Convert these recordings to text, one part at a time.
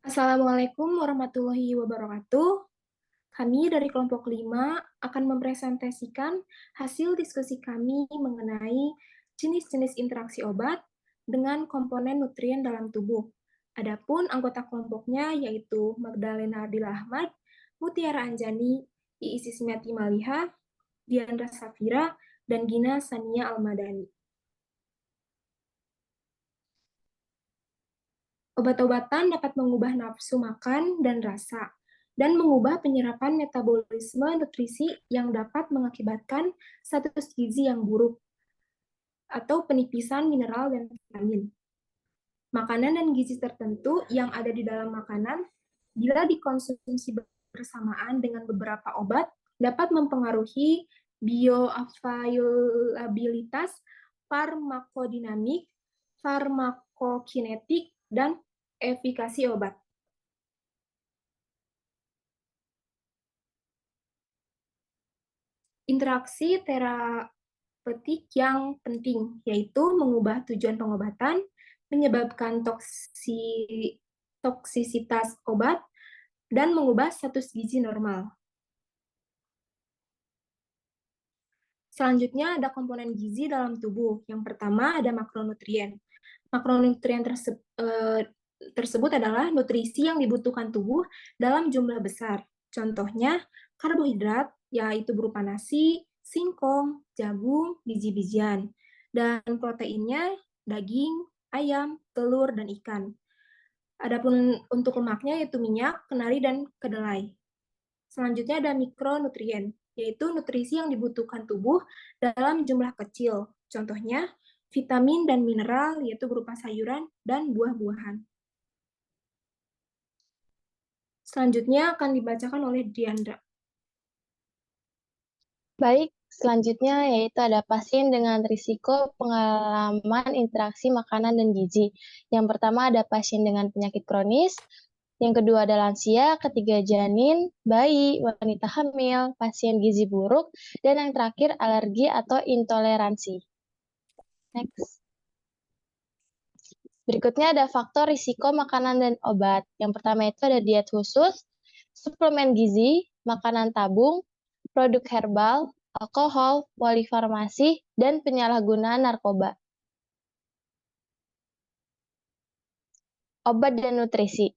Assalamualaikum warahmatullahi wabarakatuh. Kami dari kelompok 5 akan mempresentasikan hasil diskusi kami mengenai jenis-jenis interaksi obat dengan komponen nutrien dalam tubuh. Adapun anggota kelompoknya yaitu Magdalena Ardila Ahmad, Mutiara Anjani, Iis Ismiati Maliha, Diandra Safira, dan Gina Sania Almadani. Obat-obatan dapat mengubah nafsu makan dan rasa, dan mengubah penyerapan metabolisme nutrisi yang dapat mengakibatkan status gizi yang buruk atau penipisan mineral dan vitamin. Makanan dan gizi tertentu yang ada di dalam makanan, bila dikonsumsi bersamaan dengan beberapa obat, dapat mempengaruhi bioavailabilitas, farmakodinamik, farmakokinetik, dan efikasi obat. Interaksi terapeutik yang penting, yaitu mengubah tujuan pengobatan, menyebabkan toksisitas obat, dan mengubah status gizi normal. Selanjutnya ada komponen gizi dalam tubuh. Yang pertama ada makronutrien. Makronutrien tersebut adalah nutrisi yang dibutuhkan tubuh dalam jumlah besar. Contohnya karbohidrat, yaitu berupa nasi, singkong, jagung, biji-bijian. Dan proteinnya daging, ayam, telur, dan ikan. Adapun untuk lemaknya yaitu minyak, kenari, dan kedelai. Selanjutnya ada mikronutrien, yaitu nutrisi yang dibutuhkan tubuh dalam jumlah kecil. Contohnya vitamin dan mineral, yaitu berupa sayuran dan buah-buahan. Selanjutnya akan dibacakan oleh Diandra. Baik, selanjutnya yaitu ada pasien dengan risiko pengalaman interaksi makanan dan gizi. Yang pertama ada pasien dengan penyakit kronis, yang kedua ada lansia, ketiga janin, bayi, wanita hamil, pasien gizi buruk, dan yang terakhir alergi atau intoleransi. Next. Berikutnya ada faktor risiko makanan dan obat. Yang pertama itu ada diet khusus, suplemen gizi, makanan tabung, produk herbal, alkohol, polifarmasi, dan penyalahgunaan narkoba. Obat dan nutrisi.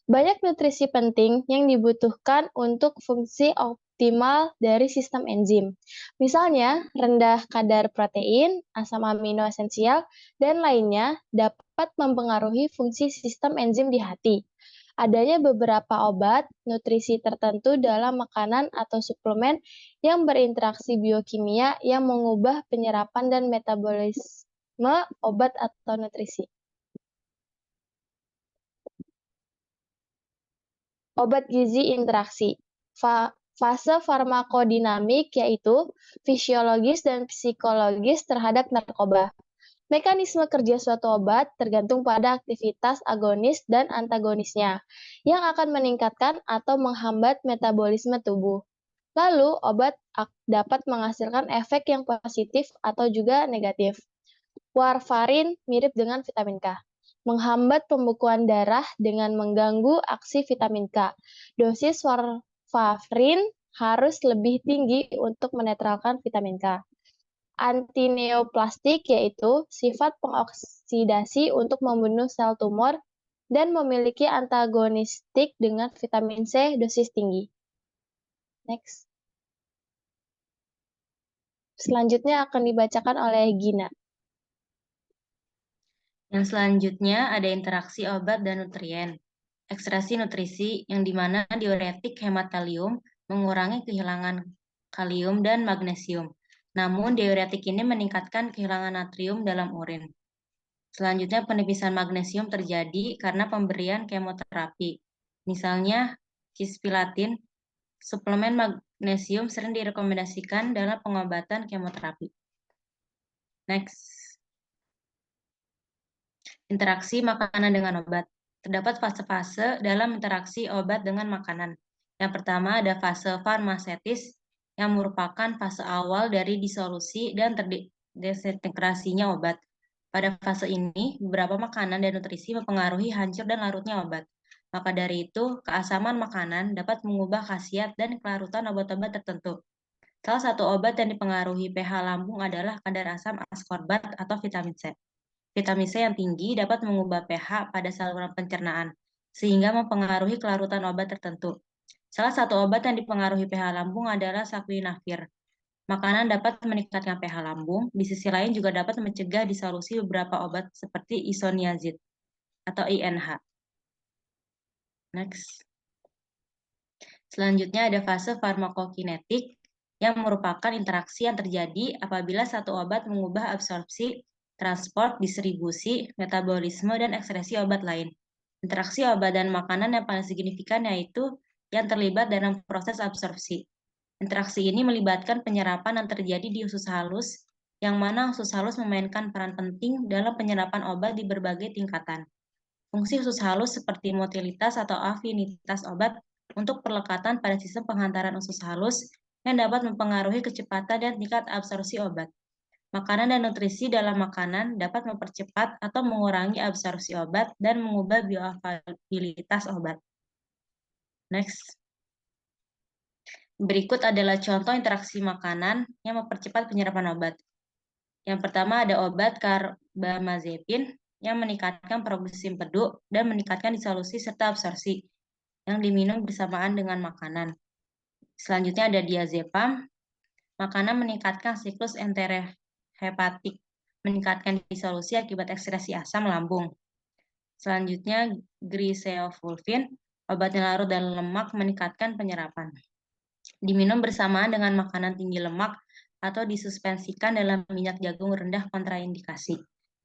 Banyak nutrisi penting yang dibutuhkan untuk fungsi optimal dari sistem enzim. Misalnya, rendah kadar protein, asam amino esensial, dan lainnya dapat mempengaruhi fungsi sistem enzim di hati. Adanya beberapa obat, nutrisi tertentu dalam makanan atau suplemen yang berinteraksi biokimia yang mengubah penyerapan dan metabolisme obat atau nutrisi. Obat gizi interaksi. Fase farmakodinamik yaitu fisiologis dan psikologis terhadap narkoba. Mekanisme kerja suatu obat tergantung pada aktivitas agonis dan antagonisnya, yang akan meningkatkan atau menghambat metabolisme tubuh. Lalu, obat dapat menghasilkan efek yang positif atau juga negatif. Warfarin mirip dengan vitamin K. Menghambat pembekuan darah dengan mengganggu aksi vitamin K. Dosis warfarin harus lebih tinggi untuk menetralkan vitamin K. Antineoplastik yaitu sifat pengoksidasi untuk membunuh sel tumor dan memiliki antagonistik dengan vitamin C dosis tinggi. Next. Selanjutnya akan dibacakan oleh Gina. Yang selanjutnya ada interaksi obat dan nutrien. Ekstraksi nutrisi yang dimana diuretik hemat kalium mengurangi kehilangan kalium dan magnesium. Namun diuretik ini meningkatkan kehilangan natrium dalam urin. Selanjutnya penipisan magnesium terjadi karena pemberian kemoterapi. Misalnya cisplatin, suplemen magnesium sering direkomendasikan dalam pengobatan kemoterapi. Next. Interaksi makanan dengan obat. Terdapat fase-fase dalam interaksi obat dengan makanan. Yang pertama ada fase farmasetis yang merupakan fase awal dari disolusi dan terdesintegrasinya obat. Pada fase ini, beberapa makanan dan nutrisi mempengaruhi hancur dan larutnya obat. Maka dari itu, keasaman makanan dapat mengubah khasiat dan kelarutan obat-obat tertentu. Salah satu obat yang dipengaruhi pH lambung adalah kadar asam askorbat atau vitamin C. Vitamin C yang tinggi dapat mengubah pH pada saluran pencernaan, sehingga mempengaruhi kelarutan obat tertentu. Salah satu obat yang dipengaruhi pH lambung adalah Saklinafir. Makanan dapat meningkatkan pH lambung, di sisi lain juga dapat mencegah disolusi beberapa obat seperti isoniazid atau INH. Next. Selanjutnya ada fase farmakokinetik yang merupakan interaksi yang terjadi apabila satu obat mengubah absorpsi, transport, distribusi, metabolisme, dan ekskresi obat lain. Interaksi obat dan makanan yang paling signifikan yaitu yang terlibat dalam proses absorpsi. Interaksi ini melibatkan penyerapan yang terjadi di usus halus, yang mana usus halus memainkan peran penting dalam penyerapan obat di berbagai tingkatan. Fungsi usus halus seperti motilitas atau afinitas obat untuk perlekatan pada sistem penghantaran usus halus yang dapat mempengaruhi kecepatan dan tingkat absorpsi obat. Makanan dan nutrisi dalam makanan dapat mempercepat atau mengurangi absorpsi obat dan mengubah bioavailabilitas obat. Next. Berikut adalah contoh interaksi makanan yang mempercepat penyerapan obat. Yang pertama ada obat carbamazepin yang meningkatkan produksi empedu dan meningkatkan disolusi serta absorpsi yang diminum bersamaan dengan makanan. Selanjutnya ada diazepam, makanan meningkatkan siklus enterohepatik, meningkatkan disolusi akibat ekskresi asam lambung. Selanjutnya griseofulvin, obat yang larut dalam lemak meningkatkan penyerapan. Diminum bersamaan dengan makanan tinggi lemak atau disuspensikan dalam minyak jagung rendah kontraindikasi.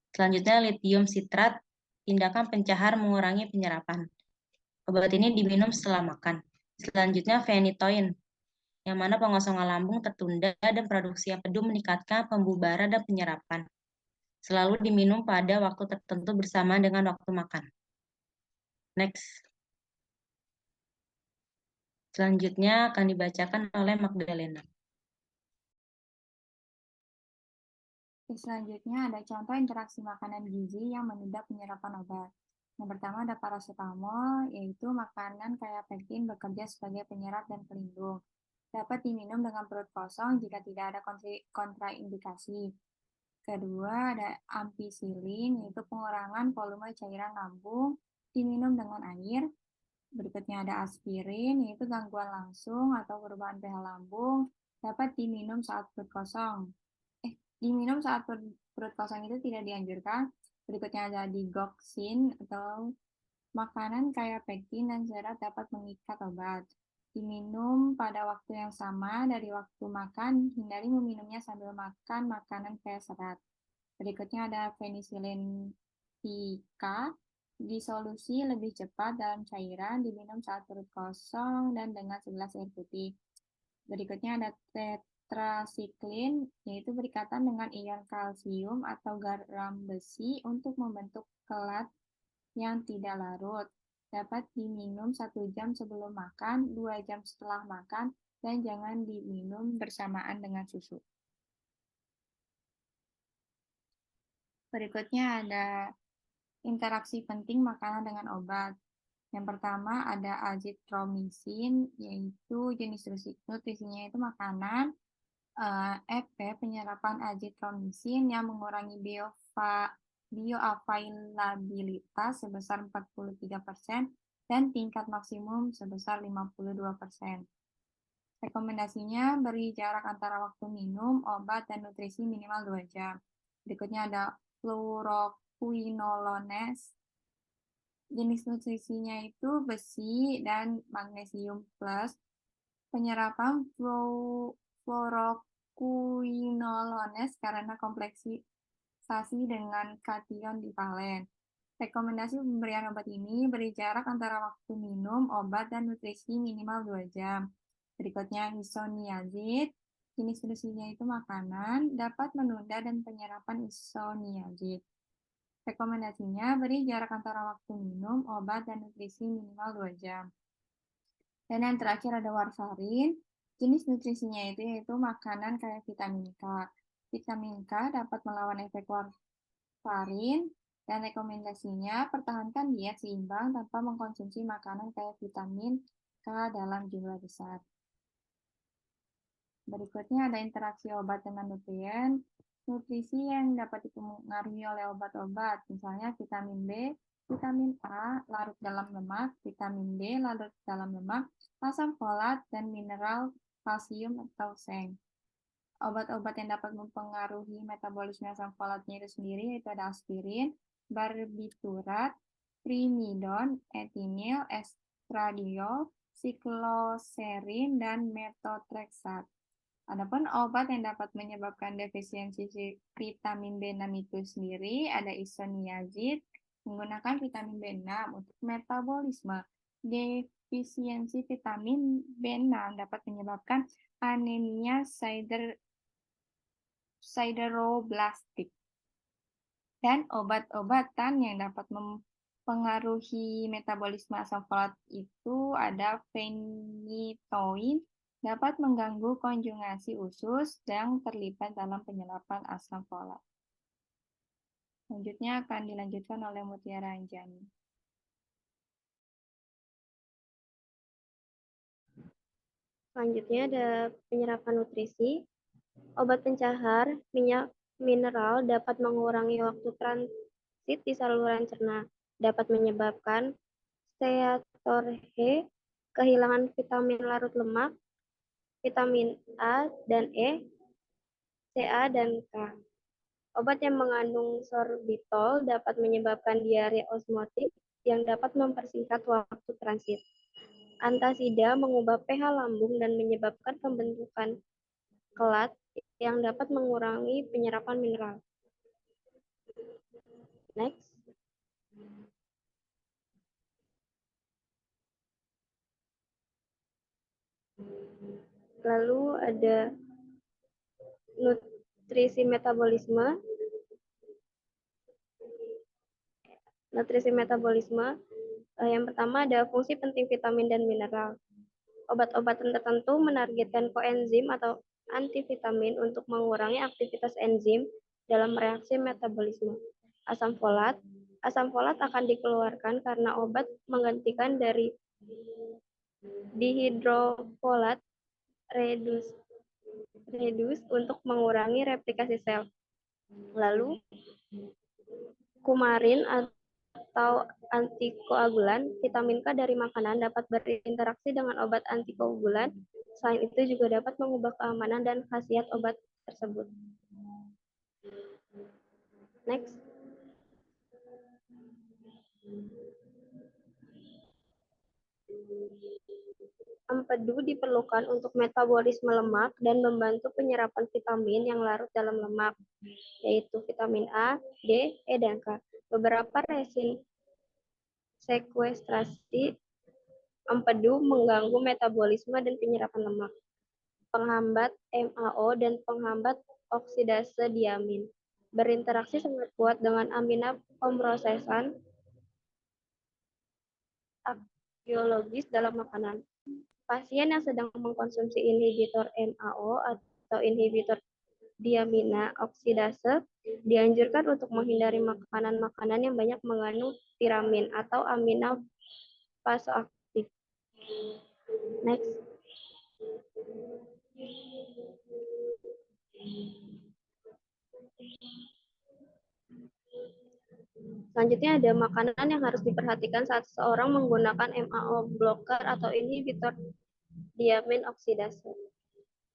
Selanjutnya litium sitrat, tindakan pencahar mengurangi penyerapan. Obat ini diminum setelah makan. Selanjutnya phenytoin, yang mana pengosongan lambung tertunda dan produksi empedu meningkatkan pembubaran dan penyerapan. Selalu diminum pada waktu tertentu bersamaan dengan waktu makan. Next. Selanjutnya akan dibacakan oleh Magdalena. Selanjutnya ada contoh interaksi makanan gizi yang menunda penyerapan obat. Yang pertama ada paracetamol, yaitu makanan kaya pektin bekerja sebagai penyerap dan pelindung. Dapat diminum dengan perut kosong jika tidak ada kontraindikasi. Kedua ada ampicillin, yaitu pengurangan volume cairan lambung, diminum dengan air. Berikutnya ada aspirin, yaitu gangguan langsung atau perubahan pH lambung, dapat diminum saat perut kosong. Diminum saat perut kosong itu tidak dianjurkan. Berikutnya ada digoxin atau makanan kaya pektin dan serat dapat mengikat obat. Diminum pada waktu yang sama dari waktu makan, hindari meminumnya sambil makan makanan kaya serat. Berikutnya ada penicillin P.K. Disolusi lebih cepat dalam cairan, diminum saat perut kosong dan dengan segelas air putih. Berikutnya ada tetrasiklin, yaitu berikatan dengan ion kalsium atau garam besi untuk membentuk kelat yang tidak larut. Dapat diminum 1 jam sebelum makan, 2 jam setelah makan, dan jangan diminum bersamaan dengan susu. Berikutnya ada interaksi penting makanan dengan obat. Yang pertama ada azitromisin, yaitu jenis nutrisinya itu makanan. EP, penyerapan azitromisin yang mengurangi bioavailabilitas sebesar 43% dan tingkat maksimum sebesar 52%. Rekomendasinya beri jarak antara waktu minum, obat, dan nutrisi minimal 2 jam. Berikutnya ada fluoroquinolones. Jenis nutrisinya itu besi dan magnesium plus. Penyerapan fluoroquinolones karena kompleksasi dengan kation divalen. Rekomendasi pemberian obat ini beri jarak antara waktu minum, obat, dan nutrisi minimal 2 jam. Berikutnya isoniazid. Jenis nutrisinya itu makanan, dapat menunda dan penyerapan isoniazid. Rekomendasinya beri jarak antara waktu minum, obat, dan nutrisi minimal 2 jam. Dan yang terakhir ada warfarin. Jenis nutrisinya itu yaitu makanan kaya vitamin K. Vitamin K dapat melawan efek warfarin Dan rekomendasinya, pertahankan diet seimbang tanpa mengkonsumsi makanan kaya vitamin K dalam jumlah besar. Berikutnya ada interaksi obat dengan nutrien. Nutrisi yang dapat dipengaruhi oleh obat-obat, misalnya vitamin B, vitamin A larut dalam lemak, vitamin D larut dalam lemak, asam folat, dan mineral kalsium atau seng. Obat-obat yang dapat mempengaruhi metabolisme asam folatnya itu sendiri yaitu ada aspirin, barbiturat, primidon, etinil, estradiol, sikloserin, dan methotrexat. Adapun obat yang dapat menyebabkan defisiensi vitamin B6 itu sendiri ada isoniazid menggunakan vitamin B6 untuk metabolisme. Defisiensi vitamin B6 dapat menyebabkan anemia sideroblastik. Dan obat-obatan yang dapat mempengaruhi metabolisme asam folat itu ada phenytoin, dapat mengganggu konjugasi usus yang terlibat dalam penyerapan asam folat. Selanjutnya akan dilanjutkan oleh Mutiara Anjani. Selanjutnya ada penyerapan nutrisi. Obat pencahar, minyak mineral dapat mengurangi waktu transit di saluran cerna, dapat menyebabkan steatorrhea, kehilangan vitamin larut lemak, vitamin A dan E, Ca dan K. Obat yang mengandung sorbitol dapat menyebabkan diare osmotik yang dapat mempersingkat waktu transit. Antasida mengubah pH lambung dan menyebabkan pembentukan kelat yang dapat mengurangi penyerapan mineral. Next. Lalu ada nutrisi metabolisme. Nutrisi metabolisme, yang pertama ada fungsi penting vitamin dan mineral. Obat-obatan tertentu menargetkan koenzim atau antivitamin untuk mengurangi aktivitas enzim dalam reaksi metabolisme. Asam folat akan dikeluarkan karena obat menggantikan dari dihidrofolat redus untuk mengurangi replikasi sel. Lalu kumarin atau antikoagulan, vitamin K dari makanan dapat berinteraksi dengan obat antikoagulan. Selain itu juga dapat mengubah keamanan dan khasiat obat tersebut. Next. Empedu diperlukan untuk metabolisme lemak dan membantu penyerapan vitamin yang larut dalam lemak, yaitu vitamin A, D, E, dan K. Beberapa resin sekuestrasi empedu mengganggu metabolisme dan penyerapan lemak, penghambat MAO dan penghambat oksidase diamin. Berinteraksi sangat kuat dengan amina pemrosesan biologis dalam makanan. Pasien yang sedang mengkonsumsi inhibitor MAO atau inhibitor diamina oksidase dianjurkan untuk menghindari makanan-makanan yang banyak mengandung tiramin atau amina vasoaktif. Next. Selanjutnya ada makanan yang harus diperhatikan saat seseorang menggunakan MAO blocker atau inhibitor diamin oksidase.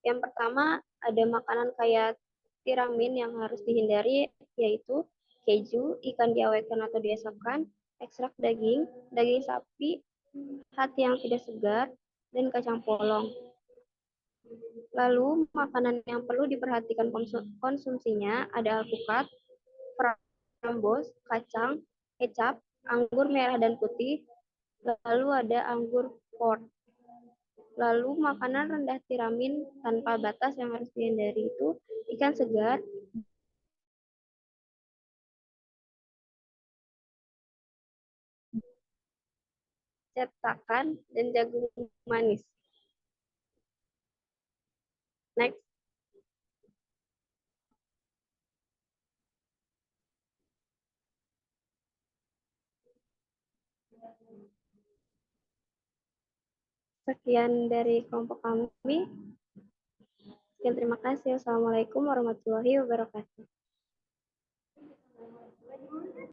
Yang pertama ada makanan kaya tiramin yang harus dihindari, yaitu keju, ikan diawetkan atau diasapkan, ekstrak daging, daging sapi, hati yang tidak segar, dan kacang polong. Lalu makanan yang perlu diperhatikan konsumsinya ada alpukat, prambos, kacang, kecap, anggur merah dan putih, lalu ada anggur port. Lalu makanan rendah tiramin tanpa batas yang harus dihindari itu ikan segar, cetakan, dan jagung manis. Next. Sekian dari kelompok kami. Sekian, terima kasih. Wassalamualaikum warahmatullahi wabarakatuh.